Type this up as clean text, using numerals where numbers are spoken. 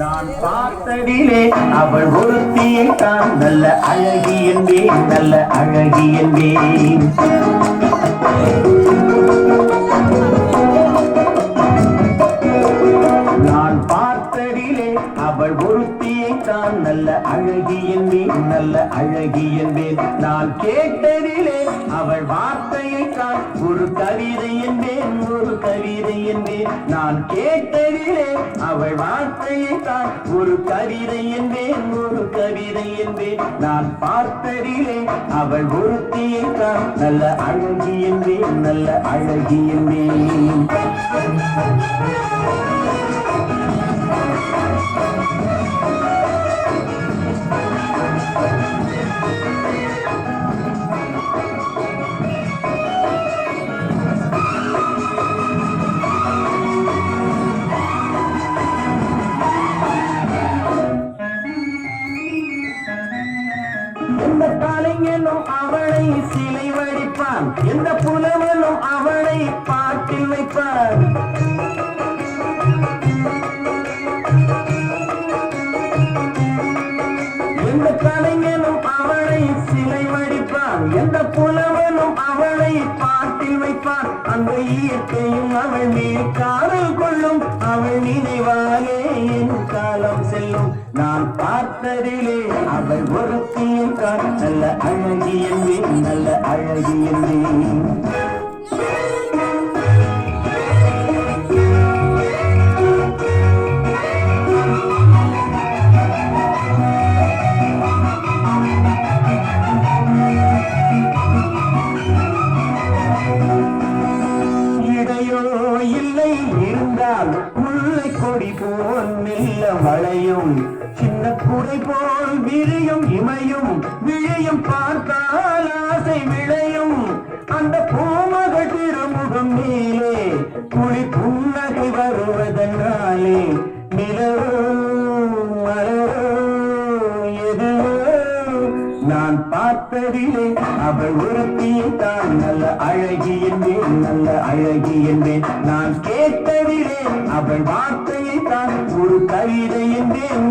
நான் பார்த்ததிலே அவள் ஒருத்தியை தான் நல்ல அழகி என்பேன், நல்ல அழகி என்பேன். நான் பார்த்ததிலே அவள் ஒருத்தியை தான் நல்ல அழகி என்பேன், நல்ல அழகி என்பேன். நான் கேட்டதிலே அவள் வார்த்தையை தான் ஒரு கவிதை என்பேன், ஒரு கவிதை என்பேன். நான் கேட்டதிலே அவள் வார்த்தையை தான் ஒரு கவிதை என்பேன், ஒரு கவிதை என்பேன். நான் பார்த்ததிலே அவள் ஒருத்தியை தான் நல்ல அழகி என்பேன், நல்ல அழகி என்பேன். எந்த கலைஞனும் அவளை சிலை வடிப்பான், எந்த புலவனும் அவளை பாட்டில் வைப்பான். எந்த கலைஞனும் அவளை சிலை வடிப்பான், எந்த புலவனும் அவளை பாட்டில் வைப்பான். அந்த இயற்கையும் அவள் மேல் காதல் கொள்ளும், அவள் நினைவாலே என் காலம் செல்லும். நான் பார்த்ததிலே அவள் ஒருத்தியும் நல்ல அழகி என்பேன், நல்ல அழகி என்பேன். இடையோ இல்லை இருந்தால் முல்லை கொடி போல் மெல்ல மழையும், சின்ன குடை போல் விரியும் இமையும், விழியும் பார்த்தால் ஆசை விளையும். அந்த பூமகள் திருமுகம் மேலே குழி புன்னகை வருவதனாலே நிலவோ மலரோ எதுவோ நான் பார்த்ததிலே அவள் ஒருத்தியை தான் நல்ல அழகி என்பேன், நல்ல அழகி என்பேன். நான் கேட்டதிலே அவள் வார்த்தையை தான் ஒரு கவிதை என்பேன்,